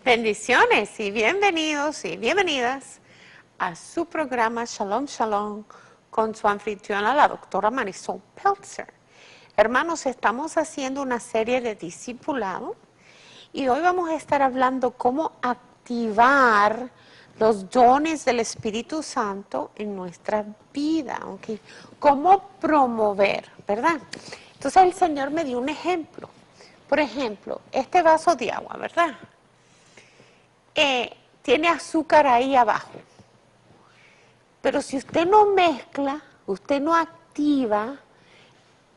Bendiciones y bienvenidos y bienvenidas a su programa Shalom Shalom con su anfitriona, la doctora Marisol Peltzer. Hermanos, estamos haciendo una serie de discipulado y hoy vamos a estar hablando cómo activar los dones del Espíritu Santo en nuestra vida, ¿okay? Cómo promover, ¿verdad? Entonces el Señor me dio un ejemplo. Por ejemplo, este vaso de agua, ¿verdad? Tiene azúcar ahí abajo. Pero si usted no mezcla, usted no activa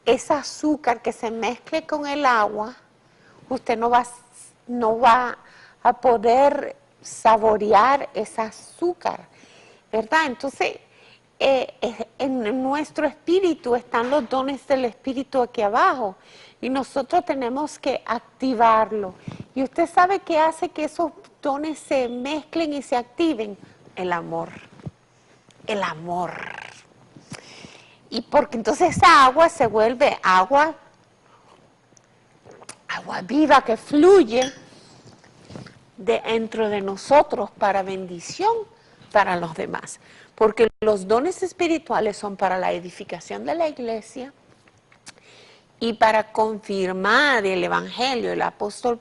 ese azúcar que se mezcle con el agua, usted no va a poder saborear ese azúcar, ¿verdad? Entonces, en nuestro espíritu están los dones del espíritu aquí abajo y nosotros tenemos que activarlo. ¿Y usted sabe qué hace que esos dones se mezclen y se activen? El amor. El amor. Y porque entonces esa agua se vuelve agua viva que fluye dentro de nosotros para bendición para los demás. Porque los dones espirituales son para la edificación de la iglesia y para confirmar el evangelio. El apóstol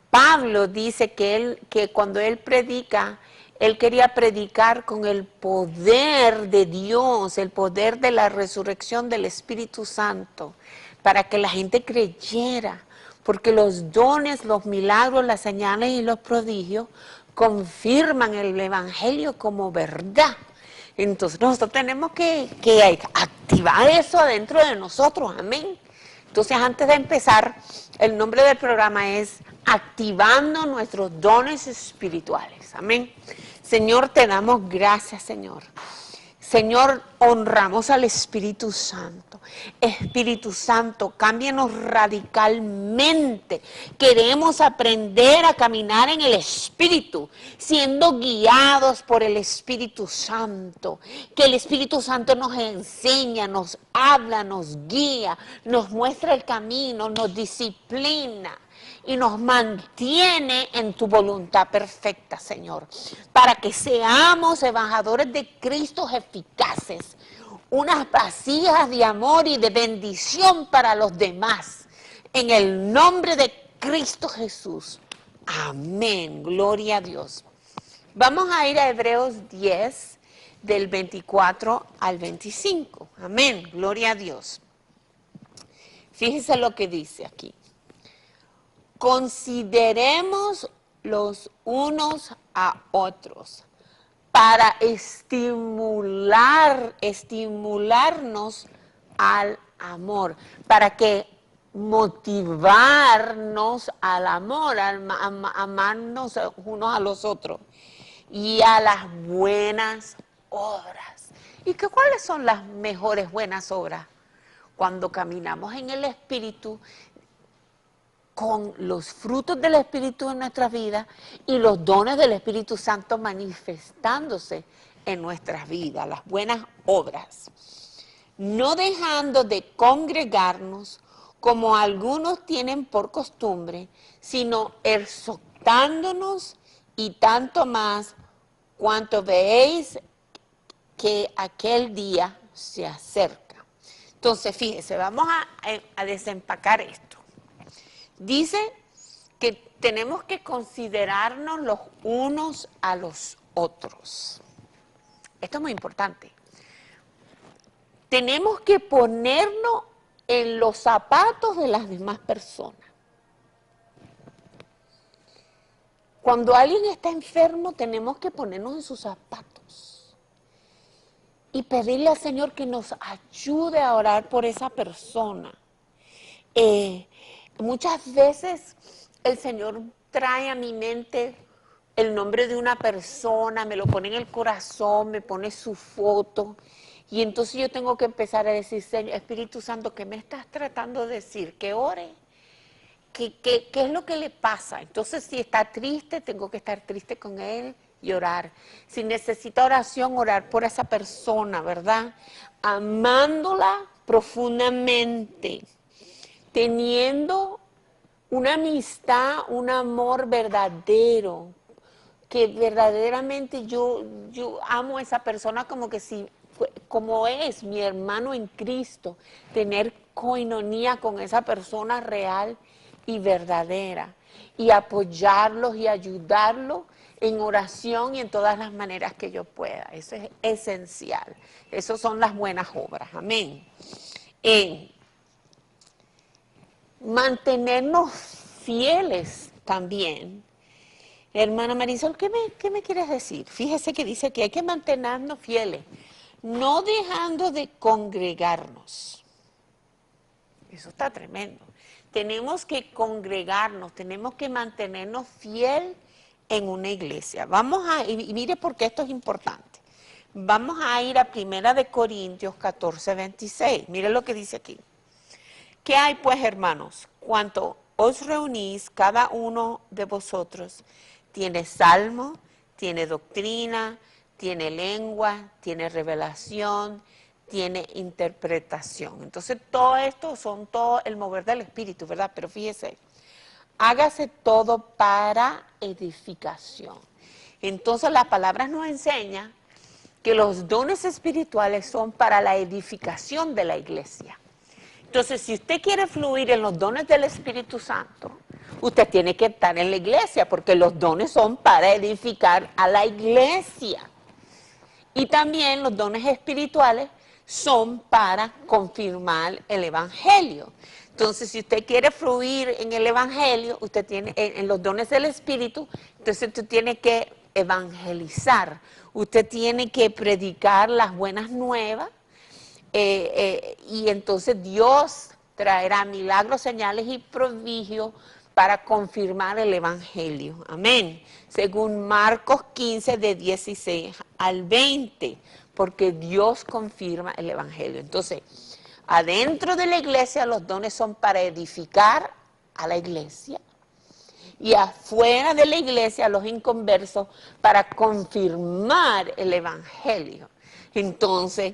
Pablo dice que cuando él predica, él quería predicar con el poder de Dios, el poder de la resurrección del Espíritu Santo, para que la gente creyera. Porque los dones, los milagros, las señales y los prodigios confirman el evangelio como verdad. Entonces nosotros tenemos que activar eso adentro de nosotros, amén. Entonces antes de empezar, el nombre del programa es Activando nuestros dones espirituales, amén. Señor, te damos gracias, Señor. Señor, honramos al Espíritu Santo. Espíritu Santo, cámbianos radicalmente. Queremos aprender a caminar en el Espíritu, siendo guiados por el Espíritu Santo. Que el Espíritu Santo nos enseña, nos habla, nos guía, nos muestra el camino, nos disciplina y nos mantiene en tu voluntad perfecta, Señor, para que seamos embajadores de Cristo eficaces, unas vasijas de amor y de bendición para los demás, en el nombre de Cristo Jesús. Amén, gloria a Dios. Vamos a ir a Hebreos 10, del 24 al 25. Amén, gloria a Dios. Fíjese lo que dice aquí. Consideremos los unos a otros para estimularnos al amor, para que motivarnos al amor, amarnos unos a los otros y a las buenas obras. ¿Y cuáles son las mejores buenas obras? Cuando caminamos en el Espíritu, con los frutos del Espíritu en nuestras vidas y los dones del Espíritu Santo manifestándose en nuestras vidas, las buenas obras. No dejando de congregarnos como algunos tienen por costumbre, sino exhortándonos y tanto más cuanto veéis que aquel día se acerca. Entonces, fíjese, vamos a desempacar esto. Dice que tenemos que considerarnos los unos a los otros. Esto es muy importante. Tenemos que ponernos en los zapatos de las demás personas. Cuando alguien está enfermo, tenemos que ponernos en sus zapatos y pedirle al Señor que nos ayude a orar por esa persona. Muchas veces el Señor trae a mi mente el nombre de una persona, me lo pone en el corazón, me pone su foto, y entonces yo tengo que empezar a decir, Señor, Espíritu Santo, ¿qué me estás tratando de decir? Que ore. ¿Qué es lo que le pasa? Entonces, si está triste, tengo que estar triste con él y orar. Si necesita oración, orar por esa persona, ¿verdad? Amándola profundamente, teniendo una amistad, un amor verdadero, que verdaderamente yo amo a esa persona como que si, como es mi hermano en Cristo, tener coinonía con esa persona real y verdadera, y apoyarlos y ayudarlos en oración y en todas las maneras que yo pueda. Eso es esencial. Esas son las buenas obras. Amén. Mantenernos fieles también. Hermana Marisol, ¿qué me quieres decir? Fíjese que dice que hay que mantenernos fieles, no dejando de congregarnos. Eso está tremendo. Tenemos que congregarnos, tenemos que mantenernos fiel en una iglesia. Y mire por qué esto es importante. Vamos a ir a 1 Corintios 14, 26. Mire lo que dice aquí. ¿Qué hay pues, hermanos? Cuanto os reunís, cada uno de vosotros tiene salmo, tiene doctrina, tiene lengua, tiene revelación, tiene interpretación. Entonces, todo esto son todo el mover del Espíritu, ¿verdad? Pero fíjese, hágase todo para edificación. Entonces, la palabra nos enseña que los dones espirituales son para la edificación de la iglesia. Entonces, si usted quiere fluir en los dones del Espíritu Santo, usted tiene que estar en la iglesia, porque los dones son para edificar a la iglesia. Y también los dones espirituales son para confirmar el Evangelio. Entonces, si usted quiere fluir en el Evangelio, usted tiene en los dones del Espíritu, entonces usted tiene que evangelizar, usted tiene que predicar las buenas nuevas, y entonces Dios traerá milagros, señales y prodigios para confirmar el Evangelio. Amén. Según Marcos 15, de 16 al 20, porque Dios confirma el Evangelio. Entonces, adentro de la iglesia los dones son para edificar a la iglesia, y afuera de la iglesia los inconversos para confirmar el Evangelio. Entonces,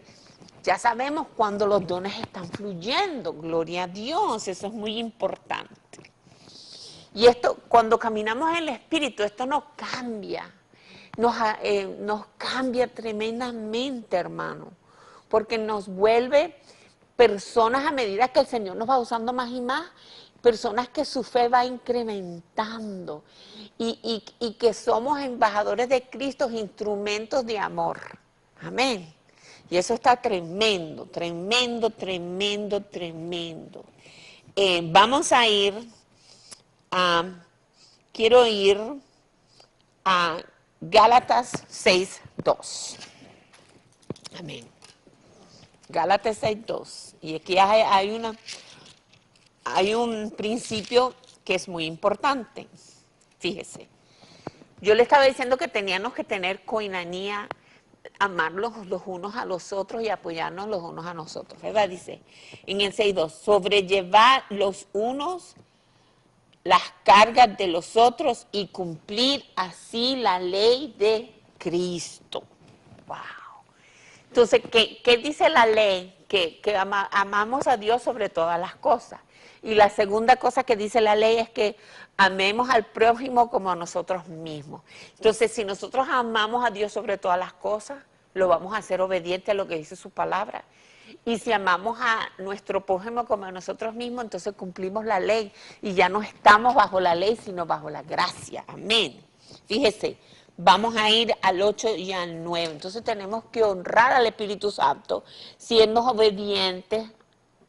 ya sabemos cuando los dones están fluyendo, gloria a Dios, eso es muy importante. Y esto, cuando caminamos en el Espíritu, esto nos cambia, nos cambia tremendamente, hermano, porque nos vuelve personas a medida que el Señor nos va usando más y más, personas que su fe va incrementando y que somos embajadores de Cristo, instrumentos de amor. Amén. Y eso está tremendo, tremendo, tremendo, tremendo. Vamos a ir quiero ir a Gálatas 6:2. Amén. Gálatas 6:2. Y aquí hay un principio que es muy importante. Fíjese. Yo le estaba diciendo que teníamos que tener coinanía, amarlos los unos a los otros y apoyarnos los unos a nosotros, ¿verdad? Dice en el 6:2, sobrellevar los unos las cargas de los otros y cumplir así la ley de Cristo. ¡Wow! Entonces, ¿qué dice la ley? Que amamos a Dios sobre todas las cosas. Y la segunda cosa que dice la ley es que amemos al prójimo como a nosotros mismos. Entonces, si nosotros amamos a Dios sobre todas las cosas, lo vamos a hacer obediente a lo que dice su palabra. Y si amamos a nuestro prójimo como a nosotros mismos, entonces cumplimos la ley. Y ya no estamos bajo la ley, sino bajo la gracia. Amén. Fíjese, vamos a ir al 8 y al 9. Entonces tenemos que honrar al Espíritu Santo, siendo obedientes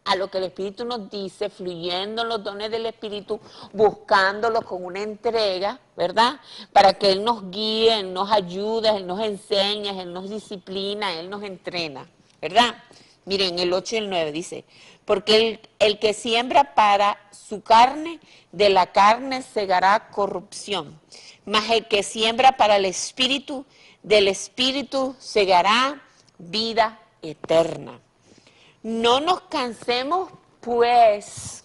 a lo que el Espíritu nos dice, fluyendo en los dones del Espíritu, buscándolo con una entrega, ¿verdad? Para que Él nos guíe, Él nos ayude, Él nos enseña, Él nos disciplina, Él nos entrena, ¿verdad? Miren, el 8 y el 9 dice, porque el que siembra para su carne, de la carne segará corrupción, mas el que siembra para el Espíritu, del Espíritu segará vida eterna. No nos cansemos pues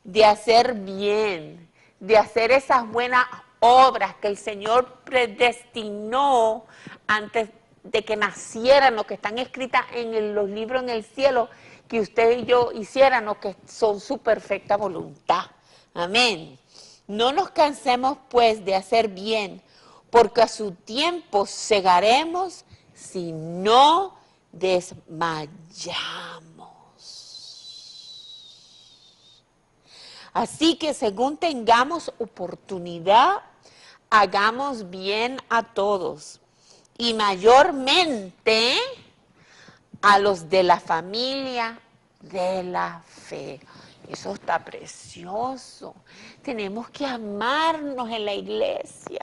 de hacer bien, de hacer esas buenas obras que el Señor predestinó antes de que nacieran, o que están escritas en los libros en el cielo, que usted y yo hiciéramos, que son su perfecta voluntad. Amén. No nos cansemos pues de hacer bien, porque a su tiempo segaremos si no desmayamos. Así que según tengamos oportunidad, hagamos bien a todos y mayormente a los de la familia de la fe. Eso está precioso. Tenemos que amarnos en la iglesia.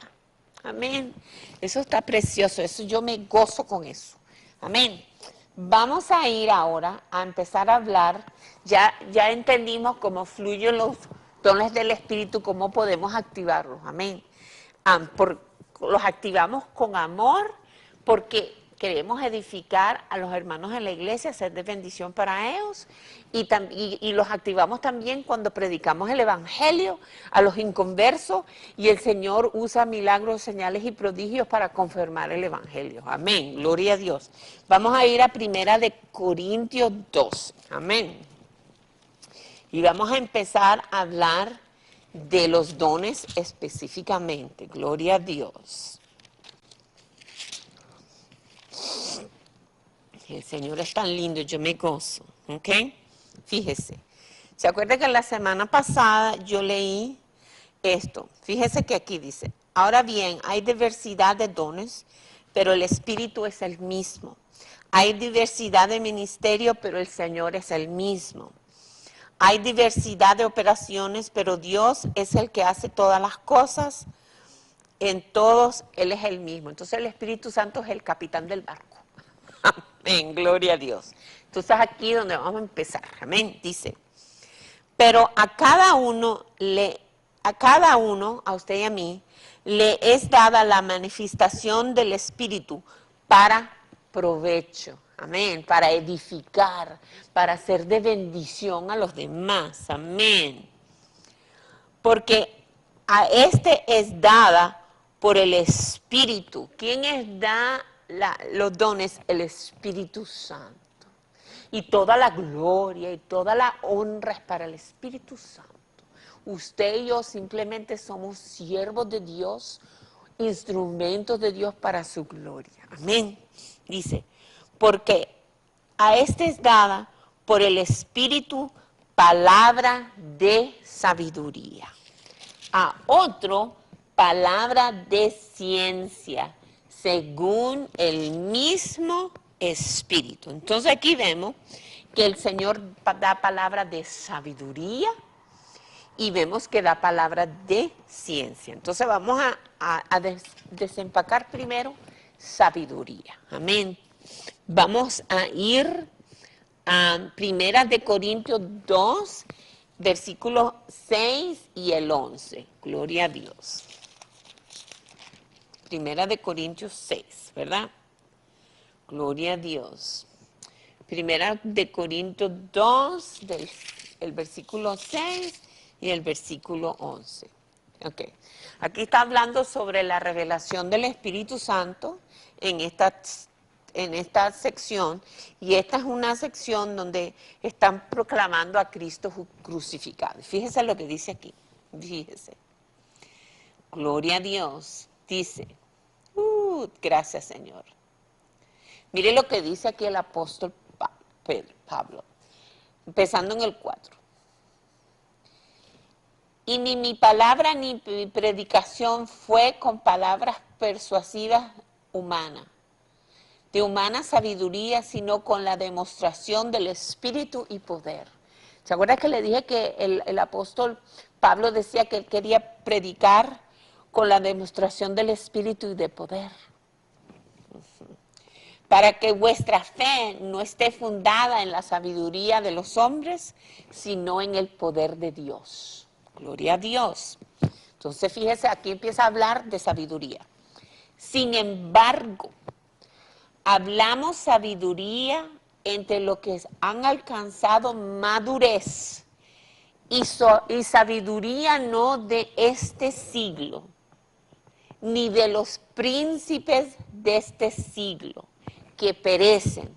Amén. Eso está precioso. Eso yo me gozo con eso. Amén. Vamos a ir ahora a empezar a hablar. Ya entendimos cómo fluyen los dones del Espíritu, cómo podemos activarlos. Amén. Los activamos con amor porque queremos edificar a los hermanos en la iglesia, ser de bendición para ellos, y los activamos también cuando predicamos el Evangelio a los inconversos, y el Señor usa milagros, señales y prodigios para confirmar el Evangelio. Amén, gloria a Dios. Vamos a ir a 1 Corintios 2, amén. Y vamos a empezar a hablar de los dones específicamente, gloria a Dios. El Señor es tan lindo, yo me gozo, ¿ok? Fíjese, ¿se acuerda que la semana pasada yo leí esto? Fíjese que aquí dice, ahora bien, hay diversidad de dones, pero el Espíritu es el mismo. Hay diversidad de ministerio, pero el Señor es el mismo. Hay diversidad de operaciones, pero Dios es el que hace todas las cosas. En todos Él es el mismo. Entonces el Espíritu Santo es el capitán del barco. Amén, gloria a Dios. Entonces aquí donde vamos a empezar, amén, dice, pero a cada uno, a usted y a mí, le es dada la manifestación del Espíritu para provecho, amén, para edificar, para ser de bendición a los demás, amén. Porque a este es dada por el Espíritu. ¿Quién da los dones? El Espíritu Santo. Y toda la gloria y toda la honra es para el Espíritu Santo. Usted y yo simplemente somos siervos de Dios, instrumentos de Dios para su gloria. Amén. Dice, porque a este es dada por el Espíritu palabra de sabiduría. A otro, palabra de ciencia, según el mismo Espíritu. Entonces aquí vemos que el Señor da palabra de sabiduría y vemos que da palabra de ciencia. Entonces vamos a desempacar primero sabiduría. Amén. Vamos a ir a 1 Corintios 2, versículos 6 y el 11. Gloria a Dios. 1 Corintios 6, ¿verdad? Gloria a Dios. 1 Corintios 2, el versículo 6 y el versículo 11. Ok. Aquí está hablando sobre la revelación del Espíritu Santo en esta sección, y esta es una sección donde están proclamando a Cristo crucificado. Fíjese lo que dice aquí, fíjese. Gloria a Dios, dice, gracias Señor. Mire lo que dice aquí el apóstol Pablo, empezando en el 4. Y ni mi palabra ni mi predicación fue con palabras persuasivas humanas, de humana sabiduría, sino con la demostración del Espíritu y poder. ¿Se acuerda que le dije que el apóstol Pablo decía que él quería predicar con la demostración del Espíritu y de poder? Para que vuestra fe no esté fundada en la sabiduría de los hombres, sino en el poder de Dios. Gloria a Dios. Entonces fíjese, aquí empieza a hablar de sabiduría. Sin embargo, hablamos sabiduría entre los que han alcanzado madurez y sabiduría no de este siglo, ni de los príncipes de este siglo, que perecen,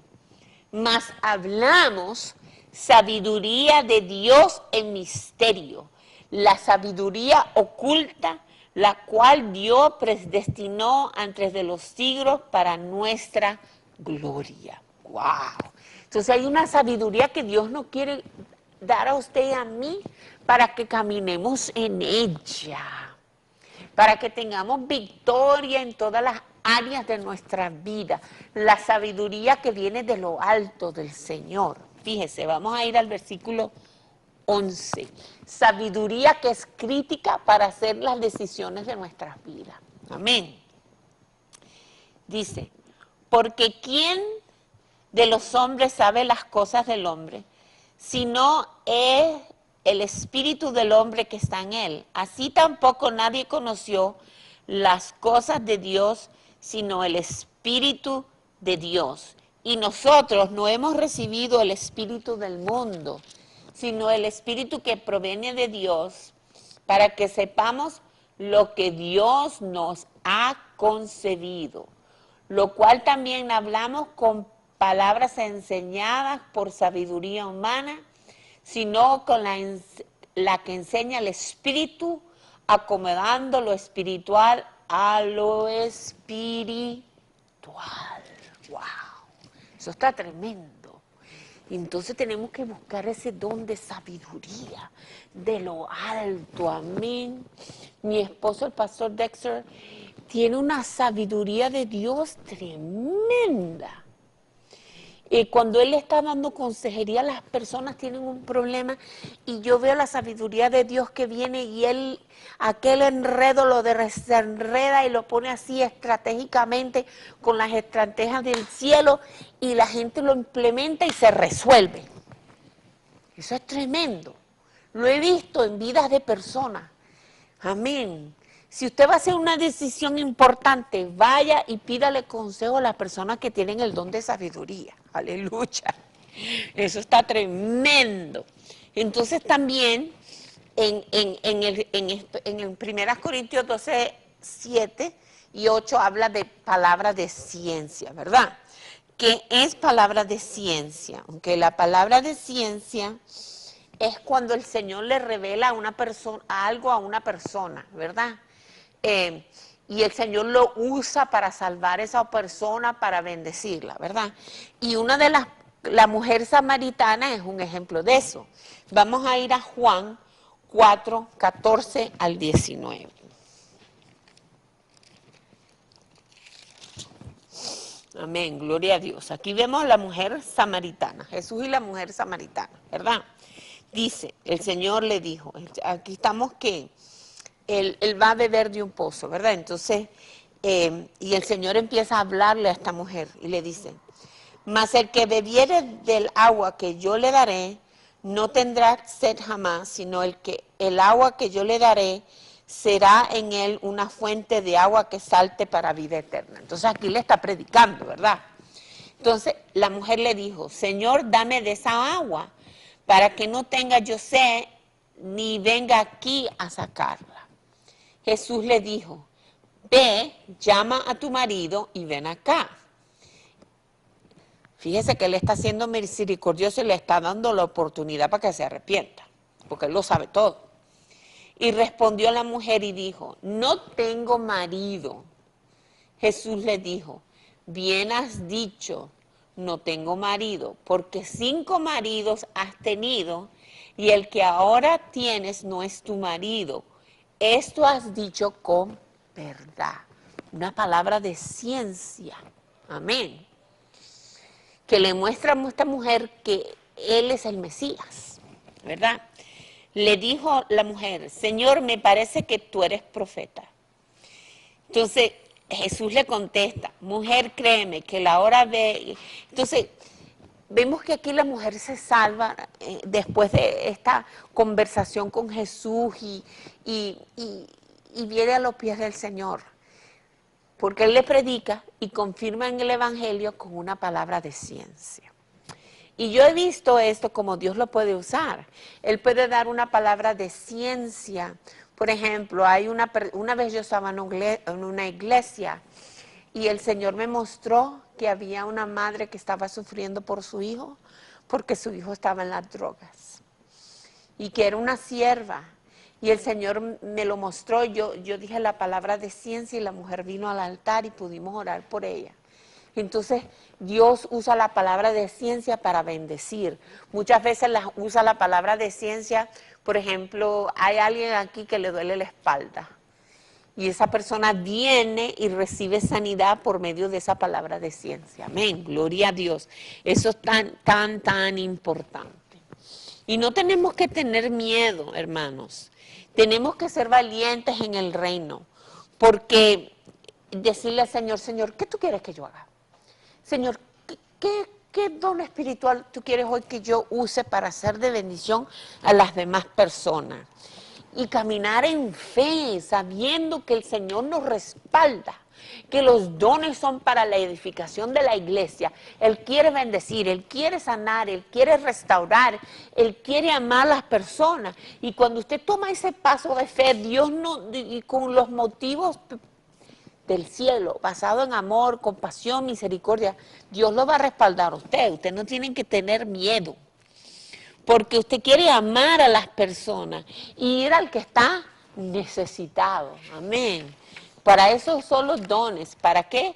mas hablamos sabiduría de Dios en misterio, la sabiduría oculta, la cual Dios predestinó antes de los siglos para nuestra gloria. ¡Wow! Entonces hay una sabiduría que Dios nos quiere dar a usted y a mí para que caminemos en ella, para que tengamos victoria en todas las áreas de nuestra vida, la sabiduría que viene de lo alto del Señor. Fíjese, vamos a ir al versículo 11. Sabiduría que es crítica para hacer las decisiones de nuestras vidas. Amén. Dice, porque ¿quién de los hombres sabe las cosas del hombre, sino es el espíritu del hombre que está en él? Así tampoco nadie conoció las cosas de Dios, sino el espíritu de Dios. Y nosotros no hemos recibido el espíritu del mundo, sino el espíritu que proviene de Dios, para que sepamos lo que Dios nos ha concedido, lo cual también hablamos con palabras enseñadas por sabiduría humana, sino con la que enseña el Espíritu, acomodando lo espiritual a lo espiritual. ¡Wow! Eso está tremendo. Entonces tenemos que buscar ese don de sabiduría, de lo alto, amén. Mi esposo, el pastor Dexter, tiene una sabiduría de Dios tremenda. Y cuando él está dando consejería, las personas tienen un problema y yo veo la sabiduría de Dios que viene y él, aquel enredo lo desenreda y lo pone así estratégicamente con las estrategias del cielo y la gente lo implementa y se resuelve. Eso es tremendo. Lo he visto en vidas de personas. Amén. Si usted va a hacer una decisión importante, vaya y pídale consejo a las personas que tienen el don de sabiduría. Aleluya. Eso está tremendo. Entonces también en 1 Corintios 12, 7 y 8 habla de palabra de ciencia, ¿verdad? ¿Qué es palabra de ciencia? Aunque la palabra de ciencia es cuando el Señor le revela a una persona, algo a una persona, ¿verdad? Y el Señor lo usa para salvar a esa persona, para bendecirla, ¿verdad? Y una de la mujer samaritana es un ejemplo de eso. Vamos a ir a Juan 4, 14 al 19. Amén, gloria a Dios. Aquí vemos a la mujer samaritana, Jesús y la mujer samaritana, ¿verdad? Dice, el Señor le dijo, aquí estamos que él va a beber de un pozo, ¿verdad? Entonces, y el Señor empieza a hablarle a esta mujer y le dice, mas el que bebiere del agua que yo le daré, no tendrá sed jamás, sino el agua que yo le daré será en él una fuente de agua que salte para vida eterna. Entonces aquí le está predicando, ¿verdad? Entonces la mujer le dijo, Señor, dame de esa agua, para que no tenga yo sed, ni venga aquí a sacarla. Jesús le dijo, ve, llama a tu marido y ven acá. Fíjese que él está siendo misericordioso y le está dando la oportunidad para que se arrepienta, porque él lo sabe todo. Y respondió la mujer y dijo, no tengo marido. Jesús le dijo, bien has dicho, no tengo marido, porque 5 maridos has tenido y el que ahora tienes no es tu marido. Esto has dicho con verdad. Una palabra de ciencia. Amén. Que le muestra a esta mujer que él es el Mesías, ¿verdad? Le dijo la mujer, Señor, me parece que tú eres profeta. Entonces Jesús le contesta, mujer, créeme que la hora de... Entonces vemos que aquí la mujer se salva después de esta conversación con Jesús y viene a los pies del Señor. Porque Él le predica y confirma en el Evangelio con una palabra de ciencia. Y yo he visto esto como Dios lo puede usar. Él puede dar una palabra de ciencia. Por ejemplo, una vez yo estaba en una iglesia y el Señor me mostró que había una madre que estaba sufriendo por su hijo, porque su hijo estaba en las drogas y que era una sierva. Y el Señor me lo mostró, yo dije la palabra de ciencia y la mujer vino al altar y pudimos orar por ella. Entonces, Dios usa la palabra de ciencia para bendecir. Muchas veces usa la palabra de ciencia, por ejemplo, hay alguien aquí que le duele la espalda. Y esa persona viene y recibe sanidad por medio de esa palabra de ciencia. Amén, gloria a Dios. Eso es tan importante. Y no tenemos que tener miedo, hermanos. Tenemos que ser valientes en el reino. Porque decirle al Señor, Señor, ¿qué tú quieres que yo haga? Señor, ¿qué don espiritual tú quieres hoy que yo use para ser de bendición a las demás personas? Y caminar en fe, sabiendo que el Señor nos respalda, que los dones son para la edificación de la iglesia. Él quiere bendecir, Él quiere sanar, Él quiere restaurar, Él quiere amar a las personas. Y cuando usted toma ese paso de fe, Dios no, y con los motivos del cielo, basado en amor, compasión, misericordia, Dios lo va a respaldar a usted. Usted no tiene que tener miedo. Porque usted quiere amar a las personas y ir al que está necesitado. Amén. Para eso son los dones. ¿Para qué?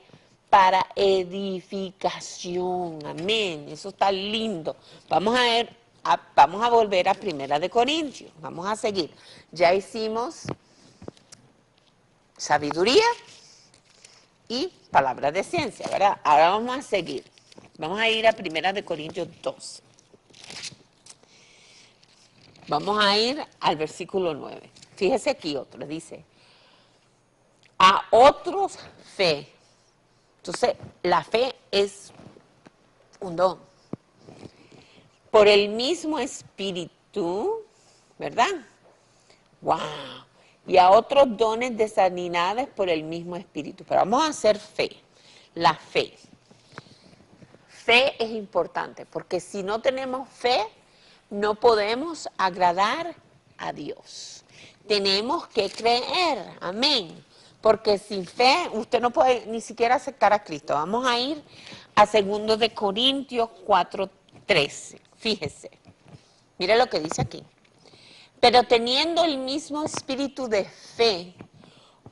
Para edificación. Amén. Eso está lindo. Vamos a volver a Primera de Corintios. Vamos a seguir. Ya hicimos sabiduría y palabra de ciencia, ¿verdad? Ahora vamos a seguir. Vamos a ir a Primera de Corintios 2. Vamos a ir al versículo 9. Fíjese aquí otro, dice, a otros fe. Entonces, la fe es un don. Por el mismo espíritu, ¿verdad? ¡Wow! Y a otros dones de sanidades por el mismo espíritu. Pero vamos a hacer fe, la fe. Fe es importante, porque si no tenemos fe, no podemos agradar a Dios. Tenemos que creer, amén. Porque sin fe usted no puede ni siquiera aceptar a Cristo. Vamos a ir a 2 de Corintios 4:13. Fíjese, mire lo que dice aquí. Pero teniendo el mismo espíritu de fe,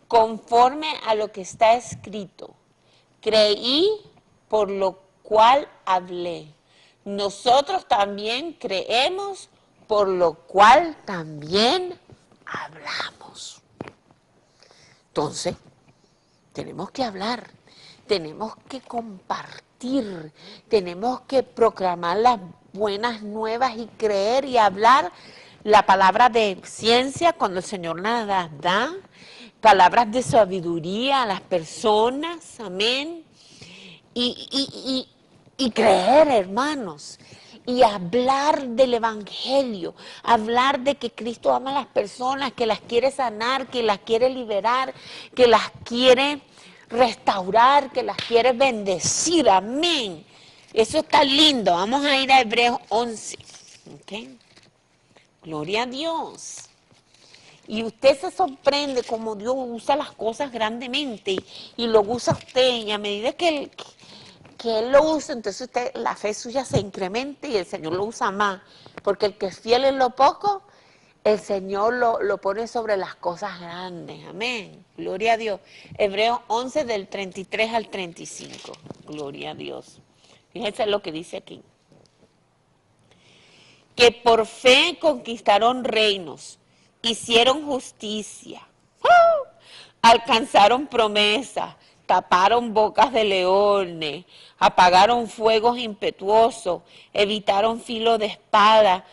conforme a lo que está escrito, creí, por lo cual hablé. Nosotros también creemos, por lo cual también hablamos. Entonces, tenemos que hablar, tenemos que compartir, tenemos que proclamar las buenas nuevas y creer y hablar la palabra de ciencia cuando el Señor las da, palabras de sabiduría a las personas, amén. Y creer, hermanos, y hablar del evangelio, hablar de que Cristo ama a las personas, que las quiere sanar, que las quiere liberar, que las quiere restaurar, que las quiere bendecir, amén. Eso está lindo. Vamos a ir a Hebreos 11. ¿Okay? Gloria a Dios. Y usted se sorprende como Dios usa las cosas grandemente y lo usa usted, y a medida que Él lo usa, entonces la fe suya se incrementa y el Señor lo usa más. Porque el que es fiel en lo poco, el Señor lo pone sobre las cosas grandes. Amén. Gloria a Dios. Hebreos 11 del 33 al 35. Gloria a Dios. Fíjense lo que dice aquí. Que por fe conquistaron reinos, hicieron justicia, alcanzaron promesas, taparon bocas de leones, apagaron fuegos impetuosos, evitaron filo de espada,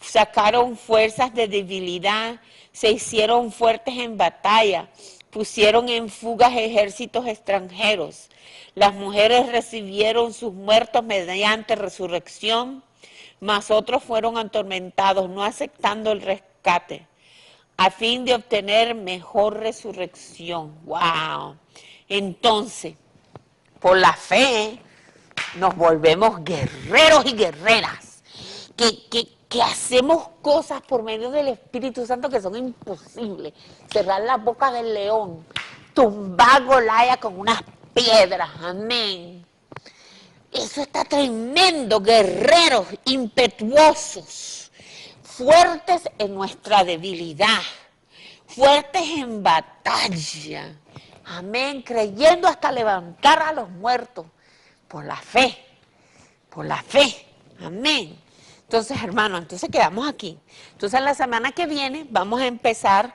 sacaron fuerzas de debilidad, se hicieron fuertes en batalla, pusieron en fugas ejércitos extranjeros. Las mujeres recibieron sus muertos mediante resurrección, mas otros fueron atormentados, no aceptando el rescate, a fin de obtener mejor resurrección. ¡Wow! Entonces, por la fe, nos volvemos guerreros y guerreras, que hacemos cosas por medio del Espíritu Santo que son imposibles. Cerrar la boca del león, tumbar a Goliat con unas piedras, amén. Eso está tremendo, guerreros impetuosos, fuertes en nuestra debilidad, fuertes en batalla. Amén, creyendo hasta levantar a los muertos por la fe, por la fe. Amén. Entonces, hermanos, entonces quedamos aquí. Entonces, la semana que viene vamos a empezar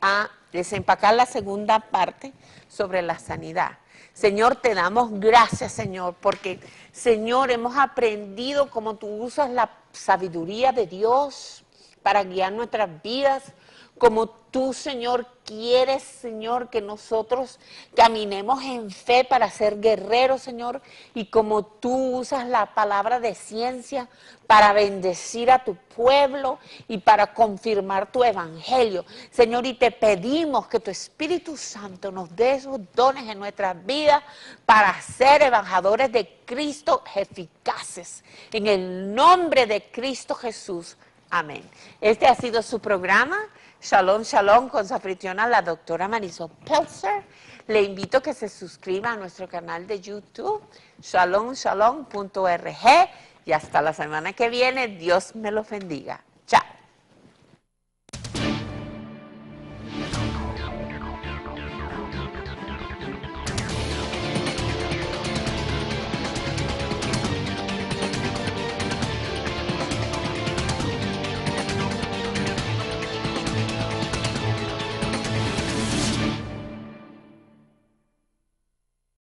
a desempacar la segunda parte sobre la sanidad. Señor, te damos gracias, Señor, porque, Señor, hemos aprendido cómo tú usas la sabiduría de Dios para guiar nuestras vidas, como tú, Señor, quieres, Señor, que nosotros caminemos en fe para ser guerreros, Señor, y como tú usas la palabra de ciencia para bendecir a tu pueblo y para confirmar tu evangelio. Señor, y te pedimos que tu Espíritu Santo nos dé esos dones en nuestras vidas para ser embajadores de Cristo eficaces. En el nombre de Cristo Jesús. Amén. Este ha sido su programa, Shalom, Shalom, con su anfitriona, la doctora Marisol Pelzer. Le invito a que se suscriba a nuestro canal de YouTube, shalomshalom.org. Y hasta la semana que viene, Dios me los bendiga. Chao.